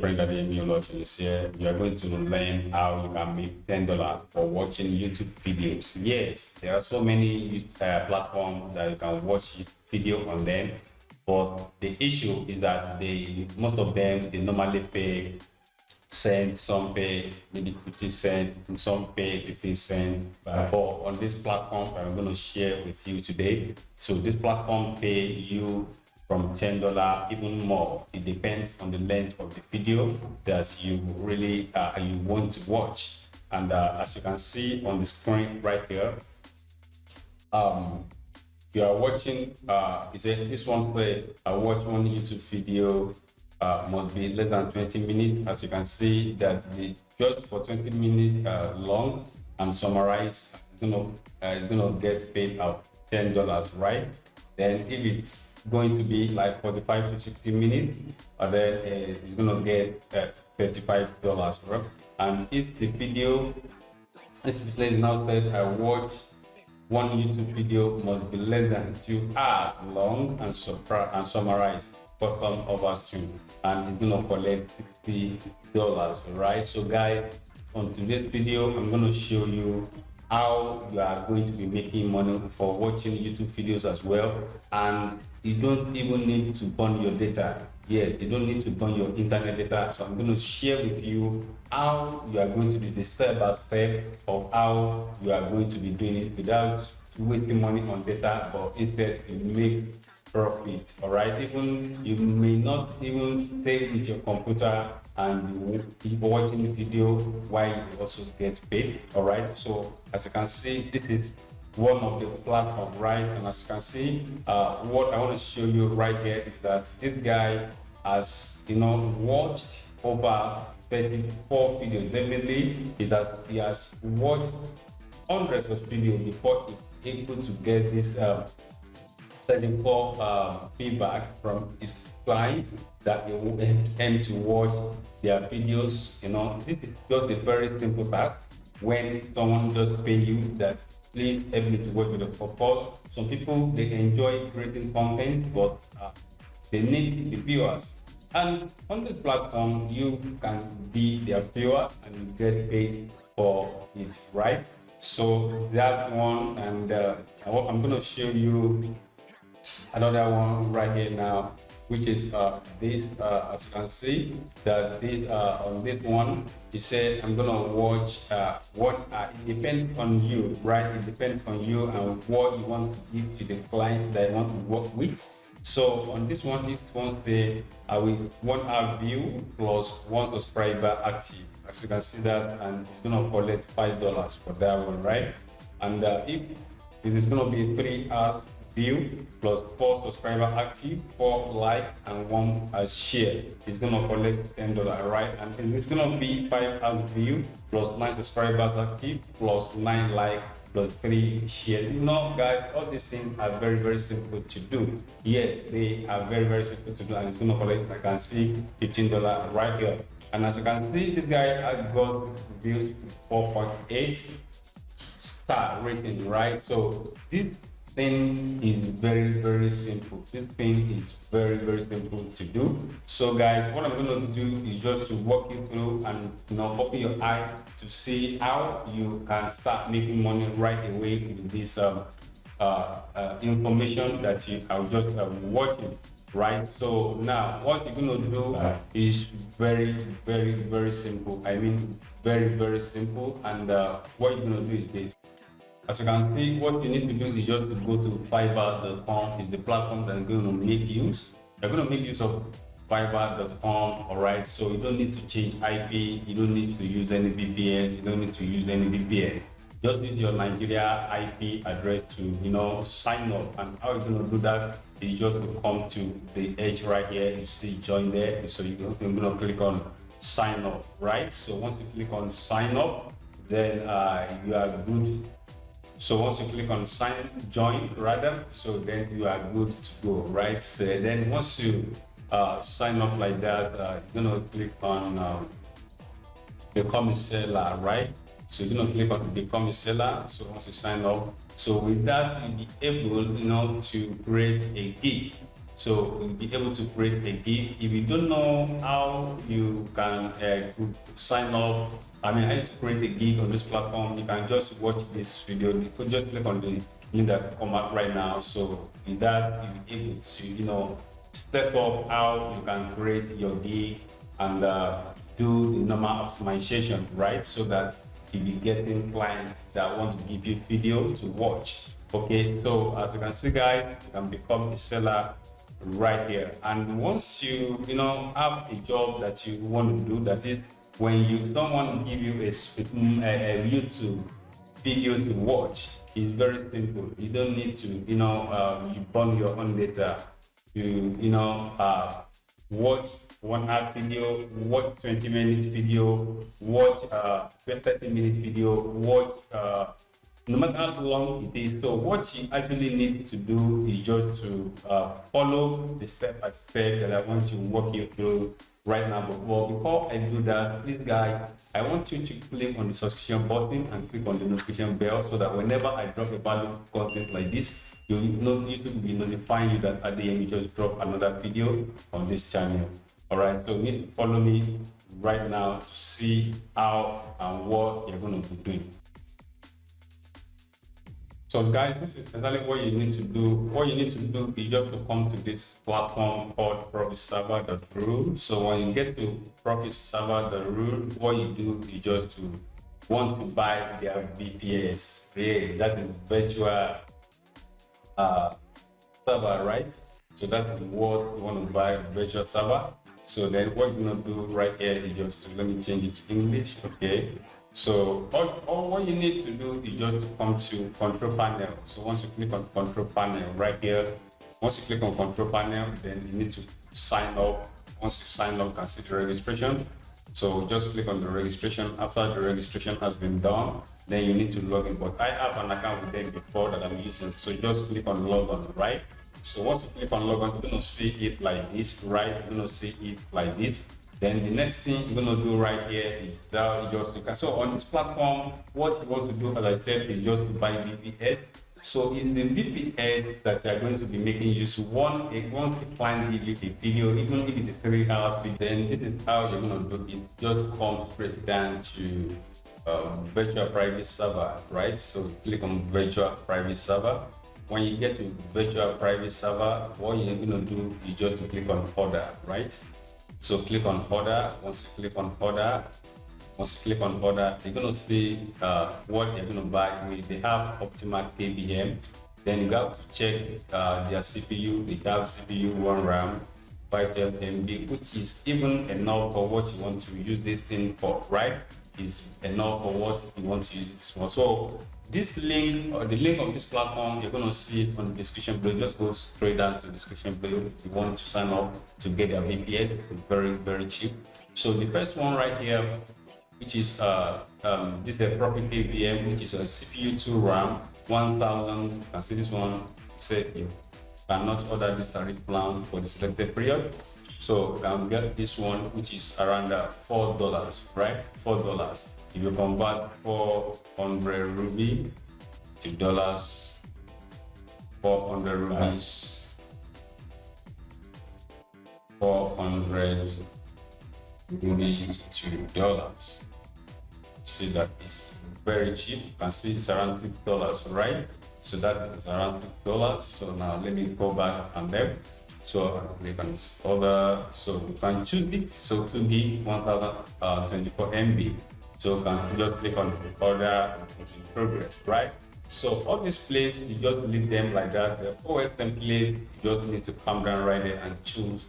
friend that is here. You are going to learn how you can make $10 for watching YouTube videos. Yes, there are so many platforms that you can watch video on them, but the issue is that most of them they normally pay cents, some pay maybe 50 cents, some pay 15 cents. But on this platform I'm going to share with you today, so this platform pay you from $10 even more. It depends on the length of the video that you really you want to watch. And as you can see on the screen right here, you are watching this one where I watch one YouTube video must be less than 20 minutes. As you can see that the just for 20 minutes long and summarize, it's gonna get paid out $10, right? Then if it's going to be like 45 to 60 minutes, and then it's gonna get $35, right? And if the video, especially now said I watch one YouTube video must be less than 2 hours long and summarize custom over to, and it's gonna collect $60, right? So guys, on today's video I'm gonna show you how you are going to be making money for watching YouTube videos as well. And you don't even need to burn your data. Yes, you don't need to burn your internet data. So I'm going to share with you how you are going to do the step by step of how you are going to be doing it without wasting money on data, but instead you make profit. All right, even you may not even stay with your computer and you keep watching the video while you also get paid. All right, so as you can see, this is one of the platforms, right? And as you can see, what I want to show you right here is that this guy has watched over 34 videos. Definitely he has watched hundreds of videos before he's able to get this 34 feedback from his clients that they will aim to watch their videos. This is just a very simple task. When someone just pay you that please help me to work with the purpose. Some people they enjoy creating content, but they need the viewers. And on this platform, you can be their viewer and you get paid for it, right? So that one, and I'm going to show you another one right here now, which is this. As you can see that this on this one, he said I'm gonna watch what it depends on you, right? It depends on you and what you want to give to the client that you want to work with. So on this one, this one say I will 1 hour view plus 1 subscriber active. As you can see that, and it's gonna collect $5 for that one, right? And if it is gonna be 3 hours view plus 4 subscriber active, 4 like and 1 share, it's gonna collect $10, right? And it's gonna be 5 hours view plus 9 subscribers active plus 9 like plus 3 shares. Guys, all these things are very, very simple to do. Yes, they are very, very simple to do, and it's gonna collect, I can see, $15 right here. And as you can see, this guy has got views 4.8 star rating, right? So this thing is very, very simple. This thing is very, very simple to do. So guys, what I'm going to do is just to walk you through and open your eye to see how you can start making money right away with this information that you are just watching, right? So now what you're going to do is very, very, very simple. I mean very, very simple. And what you're going to do is this. As you can see, what you need to do is just to go to Fiverr.com. is the platform that is going to make use. You're going to make use of Fiverr.com, all right? So you don't need to change IP, you don't need to use any VPNs, you don't need to use any VPN. Just use your Nigeria IP address to sign up. And how you're going to do that is just to come to the edge right here. You see join there. So you're going to click on sign up, right? So once you click on sign up, then you are good. So once you click on join rather, so then you are good to go, right? So then once you sign up like that, you're gonna click on become a seller, right? So you're gonna click on become a seller. So once you sign up, so with that you'll be able, to create a gig. So you'll be able to create a gig. If you don't know how you can sign up, I mean, how to create a gig on this platform, you can just watch this video. You could just click on the link that come out right now. So with that, you'll be able to, step up how you can create your gig and do the normal optimization, right? So that you'll be getting clients that want to give you video to watch. Okay, so as you can see, guys, you can become a seller right here. And once you have a job that you want to do, that is when someone give you a YouTube video to watch, it's very simple. You don't need to you burn your own data to watch 1 hour video, watch 20-minute video, watch 30-minute video, watch no matter how long it is. So what you actually need to do is just to follow the step-by-step that I want to walk you through right now. But before I do that, please guys, I want you to click on the subscription button and click on the notification bell so that whenever I drop a valuable content like this, YouTube will be notifying you that at the end we just drop another video on this channel. All right, so you need to follow me right now to see how and what you're going to be doing. So guys, this is exactly what you need to do. What you need to do is just to come to this platform called profitserver.ru. So when you get to profitserver.ru, what you do is just to want to buy their VPS. Yeah, that is virtual server, right? So that is what you want to buy, virtual server. So then what you're going to do right here is just to, let me change it to English, okay? So all what you need to do is just to come to control panel. So once you click on control panel right here, once you click on control panel, then you need to sign up. Once you sign up, consider registration. So just click on the registration. After the registration has been done, then you need to log in. But I have an account with them before that I'm using. So just click on log on, right? So once you click on log on, you're going to see it like this, right? You're going to see it like this. Then the next thing you're going to do right here is that so on this platform, what you want to do, as I said, is just to buy VPS. So in the VPS that you're going to be making use, once a client gives you a video, even if it is 3 hours, then this is how you're going to do it. Just come straight down to virtual private server, right? So click on virtual private server. When you get to virtual private server, what you're going to do is just to click on order, right? So click on order. Once you click on order, you're going to see what you're going to buy. They have optimal KBM. Then you have to check their CPU. They have CPU 1 RAM, 512 MB, which is even enough for what you want to use this thing for, right? Is enough for what you want to use this for. So this link, or the link of this platform, you're going to see it on the description below. Just go straight down to the description below if you want to sign up to get their VPS. It's very, very cheap. So the first one right here, which is this is a Profit KVM, which is a CPU 2 RAM 1000. You can see this one said you cannot order this tariff plan for the selected period. So you can get this one, which is around $4, right? $4. If you convert 400 rupees to dollars, 400 rupees, 400 rupees to dollars. See that is very cheap. You can see it's around $6, right? So that is around $6. So now let me go back and then. So click on this order. So you can choose it. So to be 1024 MB. So you can just click on the order and it's in progress, right? So all these places, you just leave them like that. The OS template, you just need to come down right there and choose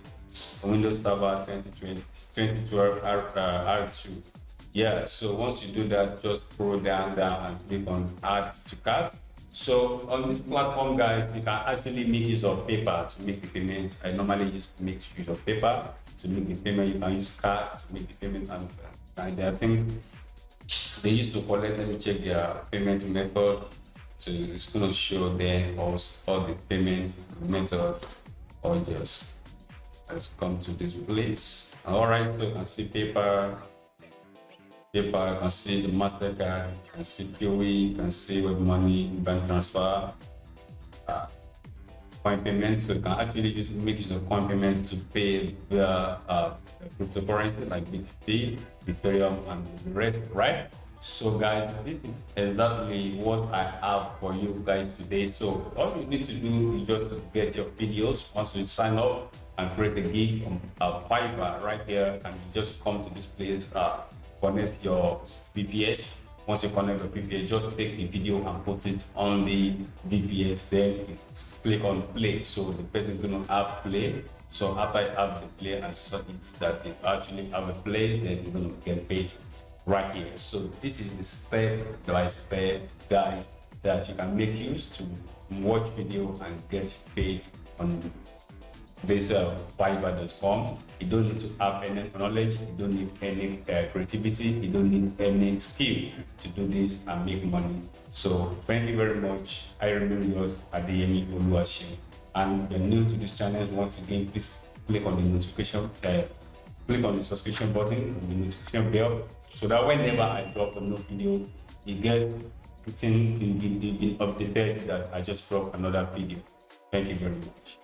Windows Server 2012 R2. Yeah, so once you do that, just scroll down and click on add to cart. So on this platform, guys, you can actually make use of paper to make the payments. I normally make use of paper to make the payment. You can use card to make the payment, and I think they used to collect. Let me check their payment method. So it's going to show them all the payment method. Or just let's come to this place. All right, so you can see paper. You can see the MasterCard, you can see POE, you can see web money, bank transfer. coin payments. So you can actually just make use of coin payment to pay via cryptocurrency like BTC, Ethereum, and the rest, right? So guys, this is exactly what I have for you guys today. So all you need to do is just to get your videos. Once you sign up and create a gig on Fiverr right here, and you just come to this place, connect your VPS. Once you connect your VPS, just take the video and post it on the VPS. Then you click on play. So the person is going to have play. So after I have the play and saw it that it actually have a play, then you're going to get paid right here. So this is the step-by-step guide that you can make use to watch video and get paid on this Fiverr.com. You don't need to have any knowledge, you don't need any creativity, you don't need any skill to do this and make money. So thank you very much. I remain yours, Adeyemi Oluwaseun. And if you're new to this channel, once again, please click on the notification, click on the subscription button and the notification bell, so that whenever I drop a new video, you get been updated that I just dropped another video. Thank you very much.